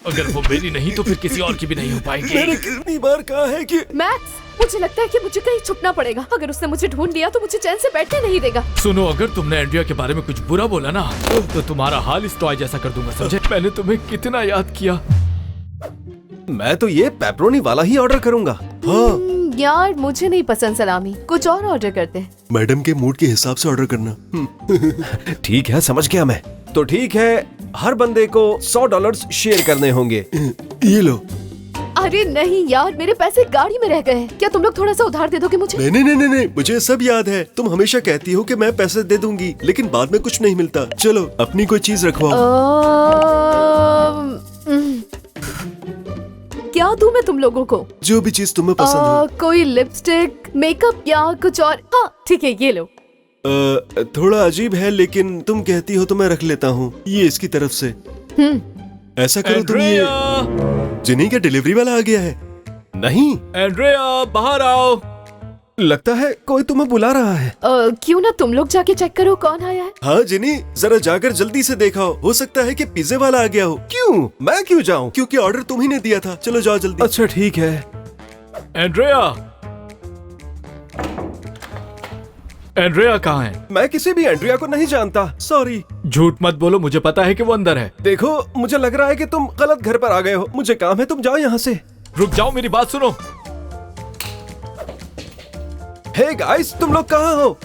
अगर वो मेरी नहीं तो फिर किसी और की भी नहीं हो पाएगी। मैंने कितनी बार कहा है कि मैक्स, मुझे लगता है कि मुझे कहीं छुपना पड़ेगा। अगर उसने मुझे ढूंढ लिया तो मुझे चैन से बैठने नहीं देगा। सुनो, अगर तुमने एंड्रिया के बारे में कुछ बुरा बोला ना तो तुम्हारा हाल इस टॉय जैसा कर दूंगा, समझे? मैंने तुम्हें कितना याद किया। मैं तो ये पेपरोनी वाला ही ऑर्डर करूंगा। हाँ यार मुझे नहीं पसंद सलामी, कुछ और ऑर्डर करते हैं। मैडम के मूड के हिसाब से ऑर्डर करना। ठीक है, समझ गया मैं। तो ठीक है, हर बंदे को $100 शेयर करने होंगे। ये लो। अरे नहीं यार, मेरे पैसे गाड़ी में रह गए हैं। क्या तुम लोग थोड़ा सा उधार दे दोगे मुझे? नहीं, मुझे सब याद है। तुम हमेशा कहती हो कि मैं पैसे दे दूंगी, लेकिन बाद में कुछ नहीं मिलता। चलो अपनी कोई चीज रखवाओ। क्या दूं मैं तुम लोगों को? जो भी चीज तुम्हें पसंद हो। कोई लिपस्टिक, मेकअप या कुछ और? हाँ ठीक है, ये लो। थोड़ा अजीब है, लेकिन तुम कहती हो तो मैं रख लेता हूँ। ये इसकी तरफ से। ऐसा करो तुम, ये जिनी का डिलीवरी वाला आ गया है। नहीं एंड्रिया, बाहर आओ। लगता है कोई तुम्हें बुला रहा है। क्यों ना तुम लोग जाके चेक करो कौन आया है। हाँ जिनी, जरा जाकर जल्दी से देखो। हो सकता है कि पिज्जे वाला आ गया हो। क्यों? मैं क्यों जाऊँ? क्योंकि ऑर्डर तुम ही ने दिया था। चलो जाओ जल्दी। अच्छा ठीक है। एंड्रिया कहाँ है? मैं किसी भी एंड्रिया को नहीं जानता, सॉरी। झूठ मत बोलो, मुझे पता है कि वो अंदर है। देखो, मुझे लग रहा है कि तुम गलत घर पर आ गए हो। मुझे काम है, तुम जाओ यहाँ से। रुक जाओ, मेरी बात सुनो। हे गाइस, तुम लोग कहाँ हो?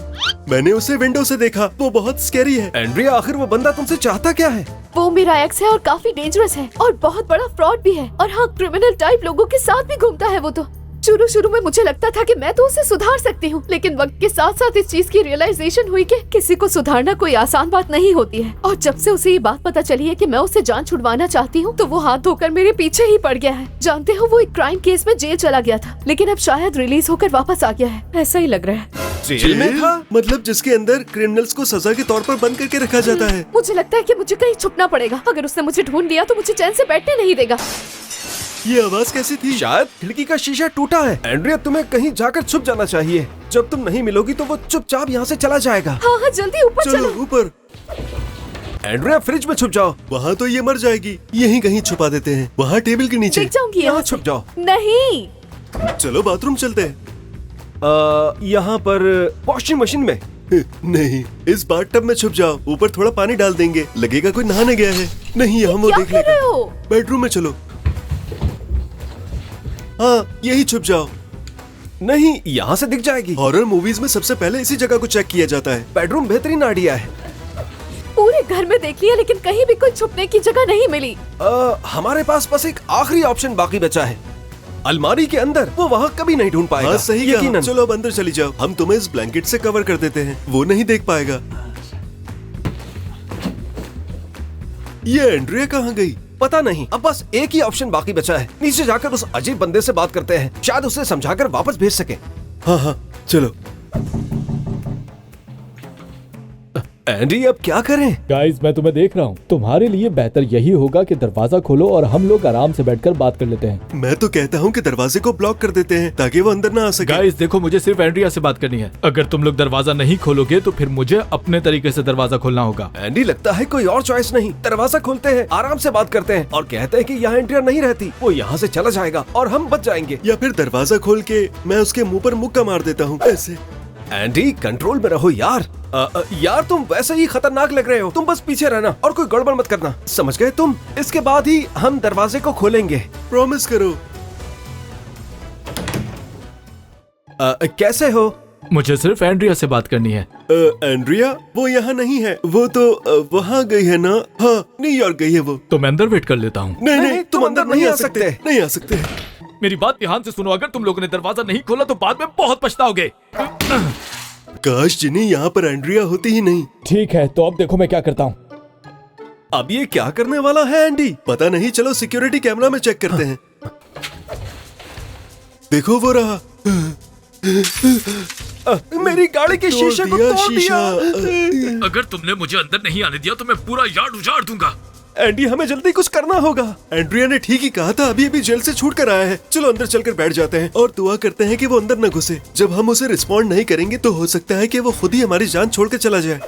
मैंने उसे विंडो से देखा, वो बहुत स्कैरी है। एंड्रिया, आखिर वो बंदा तुमसे चाहता क्या है? वो मेरा एक्स है और काफी डेंजरस है और बहुत बड़ा फ्रॉड भी है। और हाँ, क्रिमिनल टाइप लोगों के साथ भी घूमता है वो तो। शुरू में मुझे लगता था कि मैं तो उसे सुधार सकती हूँ, लेकिन वक्त के साथ साथ इस चीज की रियलाइजेशन हुई कि किसी को सुधारना कोई आसान बात नहीं होती है। और जब से उसे ये बात पता चली है कि मैं उसे जान छुड़वाना चाहती हूँ, तो वो हाथ धोकर मेरे पीछे ही पड़ गया है। जानते हो, वो एक क्राइम केस में जेल चला गया था, लेकिन अब शायद रिलीज होकर वापस आ गया है, ऐसा ही लग रहा है। जेल में था? मतलब जिसके अंदर क्रिमिनल्स को सजा के तौर पर बंद करके रखा जाता है। मुझे लगता है कि मुझे कहीं छुपना पड़ेगा। अगर उसने मुझे ढूंढ लिया तो मुझे चैन से बैठने नहीं देगा। ये आवाज कैसी थी? शायद खिड़की का शीशा टूटा है। एंड्रिया, तुम्हें कहीं जाकर छुप जाना चाहिए। जब तुम नहीं मिलोगी तो वो चुपचाप यहाँ से चला जाएगा। हाँ, जल्दी ऊपर चलो। ऊपर। एंड्रिया, फ्रिज में छुप जाओ। वहाँ तो ये मर जाएगी। यहीं कहीं छुपा देते हैं। वहाँ टेबल के नीचे। देख जाऊंगी। यहाँ छुप जाओ। नहीं। चलो बाथरूम चलते हैं। यहाँ पर वॉशिंग मशीन में। नहीं, इस बाथटब में छुप जाओ। ऊपर थोड़ा पानी डाल देंगे, लगेगा कोई नहाने गया है। नहीं, यहाँ वो देख लेगा। बेडरूम में चलो। हाँ, यही छुप जाओ। नहीं, यहाँ से दिख जाएगी। हॉरर मूवीज में सबसे पहले इसी जगह को चेक किया जाता है। बेडरूम बेहतरीन आइडिया है। पूरे घर में देख लिया, लेकिन कहीं भी कोई छुपने की जगह नहीं मिली। हमारे पास बस एक आखिरी ऑप्शन बाकी बचा है। अलमारी के अंदर। वो वहाँ कभी नहीं ढूंढ पाएगा। हाँ, सही यकीनन। चलो अब अंदर चली जाओ। हम तुम्हें इस ब्लैंकेट से कवर कर देते हैं, वो नहीं देख पाएगा। ये एंड्रिया कहाँ गई? पता नहीं। अब बस एक ही ऑप्शन बाकी बचा है। नीचे जाकर उस अजीब बंदे से बात करते हैं, शायद उसे समझाकर वापस भेज सके। हाँ, चलो। एंडी, अब क्या करें? गाइस, मैं तुम्हें देख रहा हूँ। तुम्हारे लिए बेहतर यही होगा कि दरवाजा खोलो और हम लोग आराम से बैठकर बात कर लेते हैं। मैं तो कहता हूँ कि दरवाजे को ब्लॉक कर देते हैं ताकि वो अंदर ना आ सके। गाइस देखो, मुझे सिर्फ एंड्रिया से बात करनी है। अगर तुम लोग दरवाजा नहीं खोलोगे तो फिर मुझे अपने तरीके से दरवाजा खोलना होगा। एंडी, लगता है कोई और चॉइस नहीं। दरवाजा खोलते हैं, आराम से बात करते हैं और कहते हैं कि यहाँ एंड्रिया नहीं रहती। वो यहाँ से चला जाएगा और हम बच जाएंगे। या फिर दरवाजा खोल के मैं उसके मुँह पर मुक्का मार देता हूँ ऐसे। एंडी, कंट्रोल में रहो यार। यार, तुम वैसे ही खतरनाक लग रहे हो। तुम बस पीछे रहना और कोई गड़बड़ मत करना, समझ गए तुम? इसके बाद ही हम दरवाजे को खोलेंगे। प्रॉमिस करो। कैसे हो? मुझे सिर्फ एंड्रिया से बात करनी है। एंड्रिया, वो यहाँ नहीं है। वो तो वहाँ गई है ना? हाँ, न्यूयॉर्क गई है वो। तो मैं अंदर वेट कर लेता हूँ। नहीं, तुम अंदर नहीं आ सकते। नहीं आ सकते। मेरी बात ध्यान से सुनो। अगर तुम लोगों ने दरवाजा नहीं खोला तो बाद में बहुत पछताओगे। काश जिनी यहाँ पर एंड्रिया होती ही नहीं। ठीक है, तो अब देखो मैं क्या करता हूँ। अब ये क्या करने वाला है एंडी? पता नहीं, चलो सिक्योरिटी कैमरा में चेक करते हैं। देखो, वो रहा। मेरी गाड़ी के शीशे को तोड़ दिया। अगर तुमने मुझे अंदर नहीं आने दिया तो मैं पूरा यार्ड उजाड़ दूंगा। एंडी, हमें जल्दी कुछ करना होगा। एंड्रिया ने ठीक ही कहा था, अभी जेल से छूट कर आया है। चलो अंदर चलकर बैठ जाते हैं और दुआ करते हैं कि वो अंदर न घुसे। जब हम उसे रिस्पॉन्ड नहीं करेंगे तो हो सकता है कि वो खुद ही हमारी जान छोड़ कर चला जाए।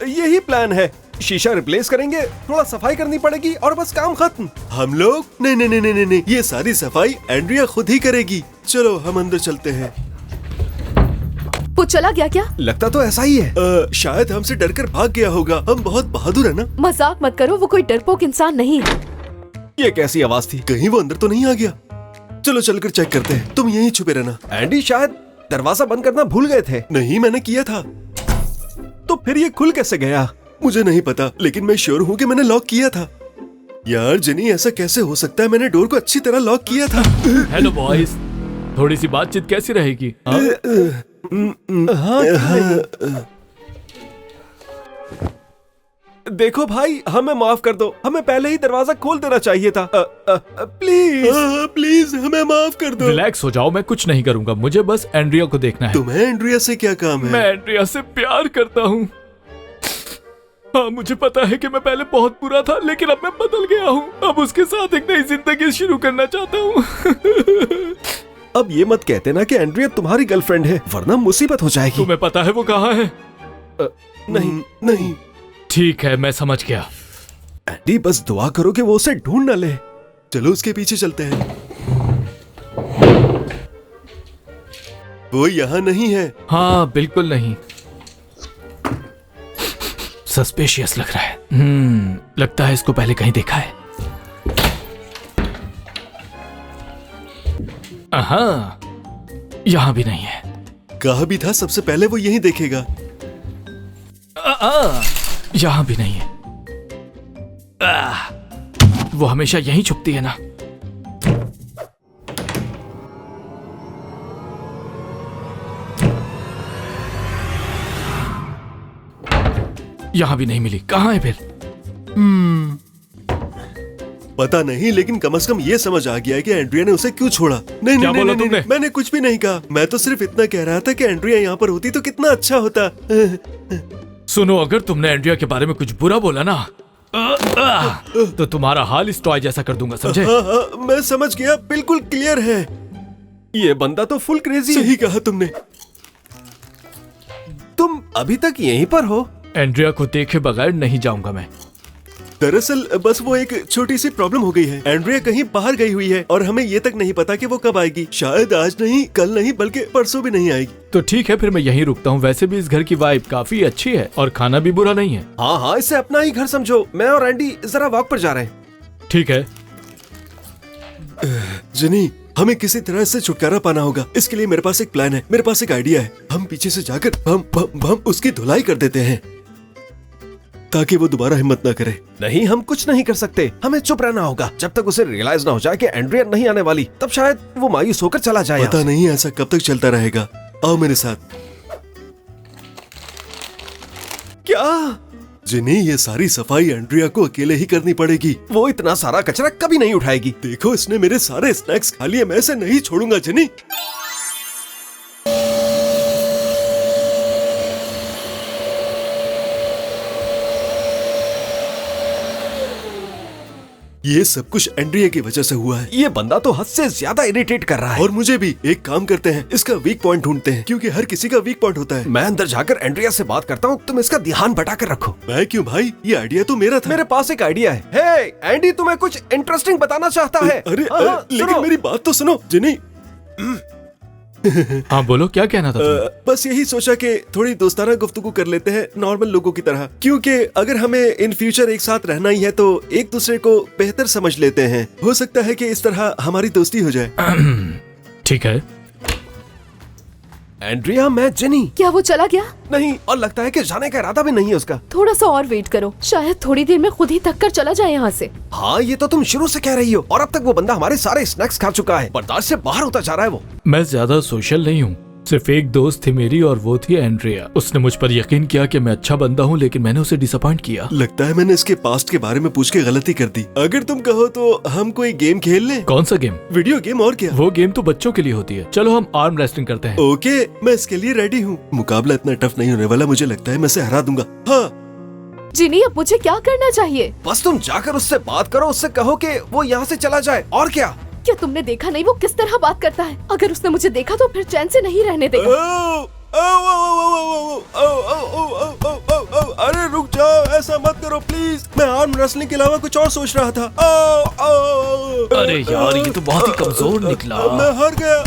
यही प्लान है। शीशा रिप्लेस करेंगे, थोड़ा सफाई करनी पड़ेगी और बस काम खत्म। हम लोग नहीं नहीं नहीं नहीं नहीं, ये सारी सफाई एंड्रिया खुद ही करेगी। चलो हम अंदर चलते हैं। वो चला गया क्या? लगता तो ऐसा ही है। शायद हमसे डरकर भाग गया होगा। हम बहुत बहादुर है ना। मजाक मत करो, वो कोई डरपोक इंसान नहीं है। ये कैसी आवाज थी? कहीं वो अंदर तो नहीं आ गया? चलो चलकर चेक करते हैं। तुम यहीं छुपे रहना। एंडी शायद दरवाजा बंद करना भूल गए थे। नहीं, मैंने किया था। तो फिर ये खुल कैसे गया? मुझे नहीं पता, लेकिन मैं श्योर हूँ कि मैंने लॉक किया था। यार जेनी, ऐसा कैसे हो सकता है? मैंने डोर को अच्छी तरह लॉक किया था। हेलो बॉयज, थोड़ी सी बातचीत कैसी रहेगी? देखो भाई, हमें माफ कर दो। हमें पहले ही दरवाजा खोल देना चाहिए था। प्लीज प्लीज हमें माफ कर दो। रिलैक्स हो जाओ, मैं कुछ नहीं करूंगा। मुझे बस एंड्रिया को देखना है। तुम्हें एंड्रिया से क्या काम है? मैं एंड्रिया से प्यार करता हूँ। हाँ, मुझे पता है कि मैं पहले बहुत बुरा था, लेकिन अब मैं बदल गया हूँ। अब उसके साथ एक नई जिंदगी शुरू करना चाहता हूँ। अब ये मत कहते ना कि एंड्रिया तुम्हारी गर्लफ्रेंड है, वरना मुसीबत हो जाएगी। तुम्हें पता है वो कहाँ है? नहीं नहीं। ठीक है, मैं समझ गया। एंडी, बस दुआ करो कि वो उसे ढूंढ न ले। चलो उसके पीछे चलते हैं। वो यहाँ नहीं है। हाँ, बिल्कुल नहीं। सस्पिशियस लग रहा है। लगता है इसको पहले कहीं देखा है। हाँ, यहाँ भी नहीं है। कहा भी था सबसे पहले वो यहीं देखेगा। यहाँ भी नहीं है। वो हमेशा यहीं छुपती है ना। यहाँ भी नहीं मिली। कहाँ है फिर? पता नहीं, लेकिन कम से कम ये समझ आ गया है कि एंड्रिया ने उसे क्यों छोड़ा। नहीं क्या नहीं बोला नहीं, तुमने? नहीं, मैंने कुछ भी नहीं कहा। मैं तो सिर्फ इतना कह रहा था कि एंड्रिया यहाँ पर होती तो कितना अच्छा होता। सुनो, अगर तुमने एंड्रिया के बारे में कुछ बुरा बोला ना, तो तुम्हारा हाल इस टॉय जैसा कर दूंगा, समझे? हाँ, मैं समझ गया, बिल्कुल क्लियर है। ये बंदा तो फुल क्रेजी। सही कहा तुमने। तुम अभी तक यहीं पर हो? एंड्रिया को देखे बगैर नहीं जाऊंगा मैं। दरअसल बस वो एक छोटी सी प्रॉब्लम हो गई है। एंड्रिया कहीं बाहर गई हुई है और हमें ये तक नहीं पता कि वो कब आएगी। शायद आज नहीं, कल नहीं, बल्कि परसों भी नहीं आएगी। तो ठीक है, फिर मैं यहीं रुकता हूँ। वैसे भी इस घर की वाइब काफी अच्छी है और खाना भी बुरा नहीं है। हाँ हाँ, इसे अपना ही घर समझो। मैं और एंडी जरा वॉक पर जा रहे हैं। ठीक है। जनी, हमें किसी तरह इससे छुटकारा पाना होगा। इसके लिए मेरे पास एक प्लान है, मेरे पास एक आइडिया है। हम पीछे से जाकर हम उसकी धुलाई कर देते हैं ताकि वो दोबारा हिम्मत ना करे। नहीं, हम कुछ नहीं कर सकते। हमें चुप रहना होगा जब तक उसे रियलाइज ना हो जाए कि एंड्रिया नहीं आने वाली। तब शायद वो मायूस होकर चला जाए। पता नहीं ऐसा कब तक चलता रहेगा। आओ मेरे साथ। क्या जिनी, ये सारी सफाई एंड्रिया को अकेले ही करनी पड़ेगी। वो इतना सारा कचरा कभी नहीं उठाएगी। देखो, इसने मेरे सारे स्नैक्स खा लिए। मैं इसे नहीं छोड़ूंगा जिनी। ये सब कुछ एंड्रिया की वजह से हुआ है। ये बंदा तो हद से ज्यादा इरिटेट कर रहा है। और मुझे भी। एक काम करते हैं, इसका वीक पॉइंट ढूंढते हैं, क्योंकि हर किसी का वीक पॉइंट होता है। मैं अंदर जाकर एंड्रिया से बात करता हूँ, तुम इसका ध्यान बटा कर रखो। मैं क्यों भाई? ये आइडिया तो मेरा था। मेरे पास एक आइडिया है। हे एंडी, तुम्हें कुछ इंटरेस्टिंग बताना चाहता है। अरे लेकिन मेरी बात तो सुनो जिनी। हाँ बोलो, क्या कहना था तुम्हें? बस यही सोचा कि थोड़ी दोस्ताना गुफ्तगू कर लेते हैं, नॉर्मल लोगों की तरह। क्योंकि अगर हमें इन फ्यूचर एक साथ रहना ही है तो एक दूसरे को बेहतर समझ लेते हैं। हो सकता है कि इस तरह हमारी दोस्ती हो जाए। ठीक है। एंड्रिया, मैं जेनी। क्या वो चला गया? नहीं, और लगता है कि जाने का इरादा भी नहीं है उसका। थोड़ा सा और वेट करो, शायद थोड़ी देर में खुद ही थक कर चला जाए यहाँ से। हाँ, ये तो तुम शुरू से कह रही हो। और अब तक वो बंदा हमारे सारे स्नैक्स खा चुका है। बर्दाश्त से बाहर होता जा रहा है वो। मैं ज्यादा सोशल नहीं हूँ। सिर्फ एक दोस्त थी मेरी और वो थी एंड्रिया। उसने मुझ पर यकीन किया कि मैं अच्छा बंदा हूँ, लेकिन मैंने उसे डिसअपॉइंट किया। लगता है मैंने इसके पास्ट के बारे में पूछ के गलती कर दी। अगर तुम कहो तो हम कोई गेम खेल लें। कौन सा गेम? Video game. और क्या? वो गेम तो बच्चों के लिए होती है। चलो हम आर्म रेसलिंग करते हैं। ओके, मैं इसके लिए रेडी हूँ। मुकाबला इतना टफ नहीं होने वाला। मुझे लगता है मैं इसे हरा दूंगा। हाँ जिनी, अब मुझे क्या करना चाहिए? बस तुम जाकर उससे बात करो, उससे कहो कि वो यहाँ से चला जाए। और क्या? क्या तुमने देखा नहीं वो किस तरह बात करता है? अगर उसने मुझे देखा तो फिर चैन से नहीं रहने देगा। अरे रुक जाओ, ऐसा मत करो प्लीज। मैं आर्म रेसलिंग के अलावा कुछ और सोच रहा था। अरे यार, ये तो बहुत ही कमजोर निकला। मैं हार गया।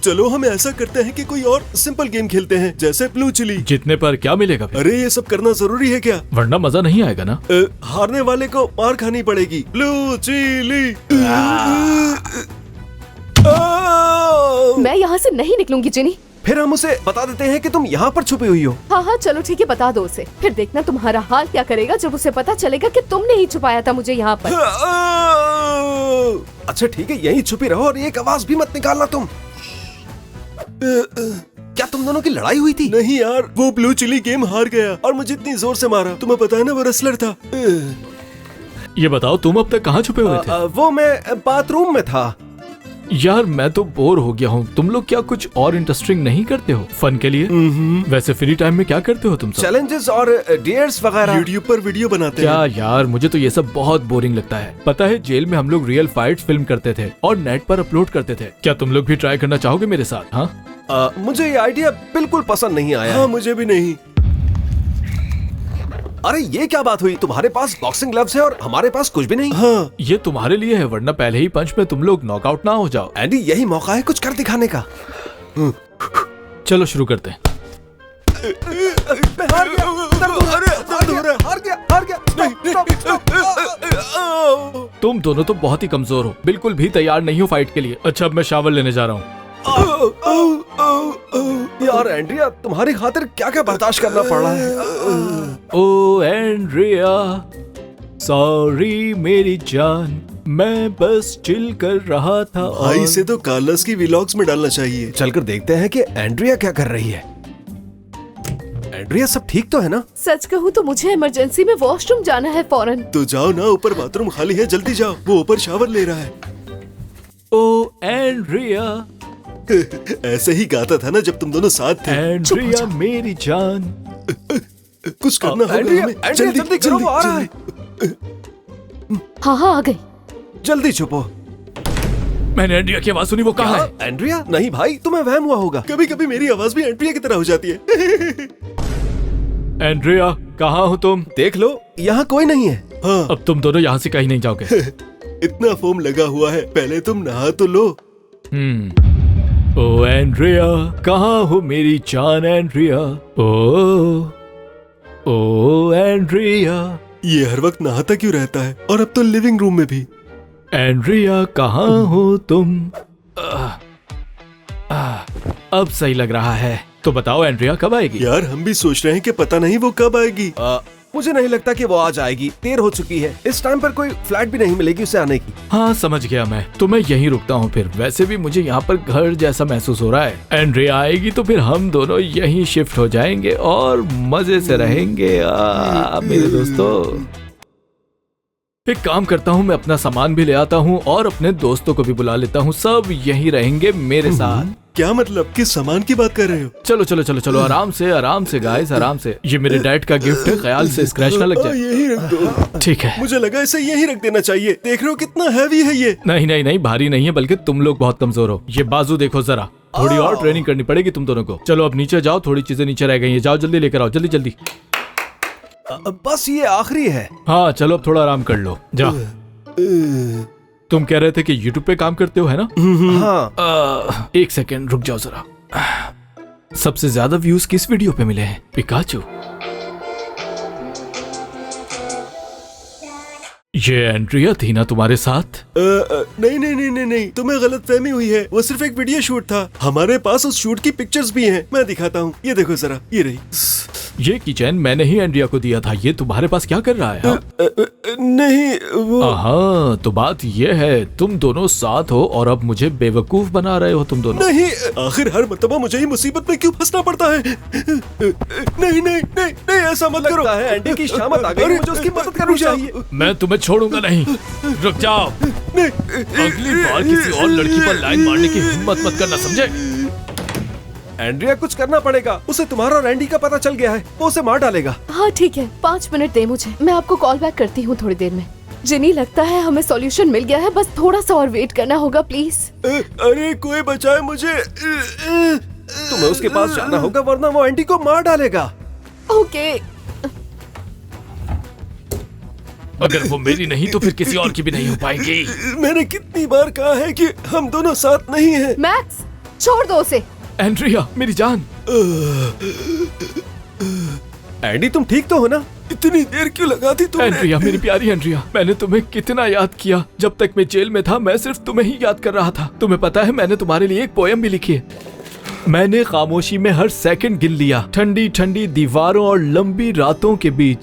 चलो हम ऐसा करते हैं कि कोई और सिंपल गेम खेलते हैं, जैसे ब्लू चिली। जीतने पर क्या मिलेगा फिर? अरे ये सब करना जरूरी है क्या? वरना मजा नहीं आएगा ना। हारने वाले को मार खानी पड़ेगी। Blue chilli. मैं यहाँ से नहीं निकलूंगी जिनी। फिर हम उसे बता देते हैं कि तुम यहाँ पर छुपी हुई हो। हाँ चलो ठीक है, बता दो उसे। फिर देखना तुम्हारा हाल क्या करेगा जब उसे पता चलेगा कि तुमने ही छुपाया था मुझे यहाँ पर। अच्छा ठीक है, यहीं छुपी रहो और एक आवाज भी मत निकालना तुम। क्या तुम दोनों की लड़ाई हुई थी? नहीं यार, वो ब्लू चिली गेम हार गया और मुझे इतनी जोर से मारा। तुम्हें पता है ना, वो रेसलर था। ये बताओ, तुम अब तक कहाँ छुपे हुए थे? वो मैं बाथरूम में था। यार मैं तो बोर हो गया हूँ। तुम लोग क्या कुछ और इंटरेस्टिंग नहीं करते हो फन के लिए? वैसे फ्री टाइम में क्या करते हो तुम सब? चैलेंजेस और डेयर्स वगैरह। यूट्यूब पर वीडियो बनाते क्या हैं। यार, मुझे तो ये सब बहुत बोरिंग लगता है। पता है, जेल में हम लोग रियल फाइट्स फिल्म करते थे और नेट पर अपलोड करते थे। क्या तुम लोग भी ट्राई करना चाहोगे मेरे साथ? हाँ, मुझे ये आइडिया बिल्कुल पसंद नहीं आया। हाँ, मुझे भी नहीं। अरे ये क्या बात हुई? तुम्हारे पास बॉक्सिंग ग्लव्स है और हमारे पास कुछ भी नहीं। हाँ। ये तुम्हारे लिए है, वरना पहले ही पंच में तुम लोग नॉकआउट ना हो जाओ। एंडी, यही मौका है कुछ कर दिखाने का। चलो शुरू करते हैं। मैं हार गया। हार गया। तुम दोनों तो बहुत ही कमजोर हो, बिल्कुल भी तैयार नहीं हो फाइट के लिए। अच्छा, अब मैं शावर लेने जा रहा हूँ। यार एंड्रिया, तुम्हारी खातिर क्या क्या बर्दाश्त करना पड़ रहा है। ओ एंड्रिया, सॉरी मेरी जान, मैं बस चिल कर रहा था। भाई से तो कार्लोस की व्लॉग्स में डालना चाहिए। चलकर देखते हैं कि एंड्रिया क्या कर रही है। एंड्रिया, सब ठीक तो है ना? सच कहूँ तो मुझे इमरजेंसी में वॉशरूम जाना है फौरन। तो जाओ ना, ऊपर बाथरूम खाली है, जल्दी जाओ। वो ऊपर शावर ले रहा है। ओ एंड्रिया, ऐसे ही गाता था ना जब तुम दोनों साथ थे। एंड्रिया मेरी जान। कुछ करना होगा हमें। जल्दी करो, वो आ रहा है। हाँ आ गई। जल्दी छुपो। मैंने एंड्रिया की आवाज सुनी, वो कहाँ है? एंड्रिया? नहीं भाई, तुम्हें वहम हुआ होगा। कभी कभी मेरी आवाज भी एंड्रिया की तरह हो जाती है। एंड्रिया, कहाँ हो तुम? देख लो, यहाँ कोई नहीं है। हाँ। अब तुम दोनों यहाँ से कहीं नहीं जाओगे। इतना फोम लगा हुआ है, पहले तुम नहा तो लो। ओ एंड्रिया, कहाँ हो मेरी जान एंड्रिया? ओ एंड्रिया, ये हर वक्त नहाता क्यों रहता है? और अब तो लिविंग रूम में भी। एंड्रिया कहाँ हो तुम? अब सही लग रहा है। तो बताओ एंड्रिया कब आएगी? यार हम भी सोच रहे हैं कि पता नहीं वो कब आएगी। मुझे नहीं लगता कि वो आज आएगी, देर हो चुकी है। इस टाइम पर कोई फ्लैट भी नहीं मिलेगी उसे आने की। हाँ समझ गया मैं, तो मैं यहीं रुकता हूँ फिर। वैसे भी मुझे यहाँ पर घर जैसा महसूस हो रहा है। एंड्रिया आएगी तो फिर हम दोनों यहीं शिफ्ट हो जाएंगे और मजे से रहेंगे। मेरे दोस्तों, एक काम करता हूँ, मैं अपना सामान भी ले आता हूँ और अपने दोस्तों को भी बुला लेता हूँ। सब यहीं रहेंगे मेरे साथ। क्या मतलब? किस सामान की बात कर रहे हो? चलो चलो चलो चलो, आराम से गाइस, आराम से। ये मेरे डैड का गिफ्ट है, ख्याल से स्क्रैच ना लग जाए। यही रख दो। ठीक है। मुझे लगा इसे यही रख देना चाहिए। देख रहे हो कितना हैवी है ये? नहीं नहीं नहीं, भारी नहीं है, बल्कि तुम लोग बहुत कमजोर हो। ये बाजू देखो जरा, थोड़ी और ट्रेनिंग करनी पड़ेगी तुम दोनों को। चलो अब नीचे जाओ, थोड़ी चीजें नीचे रह गई है। जाओ जल्दी लेकर आओ, जल्दी जल्दी। बस ये आखिरी है। हाँ चलो, अब थोड़ा आराम कर लो, जाओ। तुम कह रहे थे कि YouTube पे काम करते हो, है ना? हाँ। एक सेकेंड रुक जाओ जरा। सबसे ज्यादा व्यूज किस वीडियो पे मिले हैं? पिकाचू। ये एंड्रिया थी ना तुम्हारे साथ? नहीं नहीं नहीं नहीं नहीं, तुम्हें गलतफहमी हुई है। वो सिर्फ एक वीडियो शूट था। हमारे पास उस शूट की पिक्चर्स भी हैं। मैं दिखाता हूँ, ये देखो जरा, ये रही। ये कीचेन मैंने ही एंड्रिया को दिया था। ये तुम्हारे पास क्या कर रहा है? नहीं वो। हाँ, तो बात ये है, तुम दोनों साथ हो और अब मुझे बेवकूफ बना रहे हो तुम दोनों। नहीं, आखिर हर मर्तबा मुझे ही मुसीबत में क्यों फंसना पड़ता है? नहीं नहीं नहीं नहीं, ऐसा मत करो। एंडी की शामत आ गई, मुझे उसकी मदद करनी चाहिए। मैं तुम्हें छोड़ूंगा नहीं। रुक जाओ। अगली बार किसी और लड़की पर लाइन मारने की हिम्मत मत करना, समझे? एंड्रिया, कुछ करना पड़ेगा। उसे तुम्हारा और एंडी का पता चल गया है, वो उसे मार डालेगा। हाँ ठीक है, 5 मिनट दे मुझे, मैं आपको कॉल बैक करती हूँ थोड़ी देर में। जिनी लगता है हमें सॉल्यूशन मिल गया है, बस थोड़ा सा और वेट करना होगा प्लीज। अरे कोई बचाए मुझे। तुम्हें उसके पास जाना होगा वरना वो आंटी को मार डालेगा। ओके। अगर वो मेरी नहीं तो फिर किसी और की भी नहीं हो पाएगी। मैंने कितनी बार कहा है कि हम दोनों साथ नहीं हैं। मैक्स छोड़ दो उसे। एंड्रिया मेरी जान। एंडी तुम ठीक तो हो ना? इतनी देर क्यों लगा दी तुमने? एंड्रिया मेरी प्यारी एंड्रिया, मैंने तुम्हें कितना याद किया। जब तक मैं जेल में था मैं सिर्फ तुम्हें ही याद कर रहा था। तुम्हें पता है मैंने तुम्हारे लिए एक पोयम भी लिखी है। मैंने खामोशी में हर सेकंड गिन लिया, ठंडी ठंडी दीवारों और लंबी रातों के बीच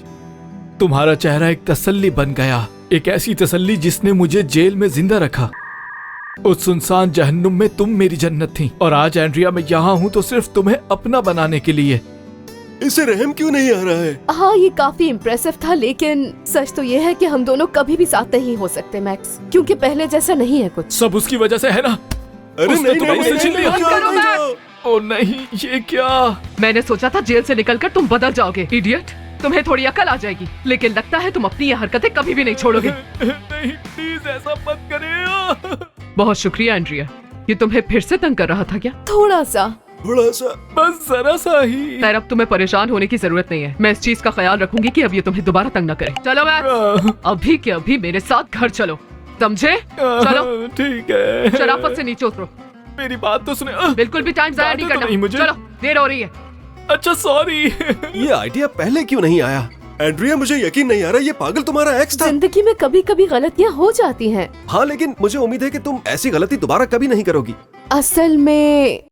तुम्हारा चेहरा एक तसल्ली बन गया, एक ऐसी तसल्ली जिसने मुझे जेल में जिंदा रखा। उस सुनसान जहन्नुम में तुम मेरी जन्नत थी, और आज एंड्रिया मैं यहाँ हूँ तो सिर्फ तुम्हें अपना बनाने के लिए। इसे रहम क्यों नहीं आ रहा है? हाँ ये काफी इम्प्रेसिव था, लेकिन सच तो ये है कि हम दोनों कभी भी साथ नहीं हो सकते मैक्स, क्योंकि पहले जैसा नहीं है कुछ। सब उसकी वजह से है ना? अरे उसने नहीं, तुम्हें नहीं, मुझसे छीन लिया। नहीं, करो नहीं, मैं। नहीं, ओ नहीं, ये क्या? मैंने सोचा था जेल से निकलकर तुम बदल जाओगे इडियट। तुम्हें थोड़ी अकल आ जाएगी, लेकिन लगता है तुम अपनी ये हरकतें कभी भी नहीं छोड़ोगे। नहीं प्लीज ऐसा मत करिए। बहुत शुक्रिया एंड्रिया, ये तुम्हें फिर से तंग कर रहा था क्या? थोड़ा सा। थोड़ा सा। बस जरा सा ही। खैर अब तुम्हें परेशान होने की जरूरत नहीं है। मैं इस चीज का ख्याल रखूंगी कि अब ये तुम्हें दोबारा तंग न करे। चलो मैं अभी के अभी मेरे साथ घर चलो, समझे? चलो ठीक है। शराफत से नीचे उतरो। मेरी बात तो सुने। बिल्कुल भी टाइम जाया नहीं डांटो तो करना। नहीं मुझे। चलो देर हो रही है। अच्छा सॉरी। ये आइडिया पहले क्यों नहीं आया? एंड्रिया मुझे यकीन नहीं आ रहा ये पागल तुम्हारा एक्स था। जिंदगी में कभी कभी गलतियाँ हो जाती हैं। हाँ लेकिन मुझे उम्मीद है कि तुम ऐसी गलती दोबारा कभी नहीं करोगी। असल में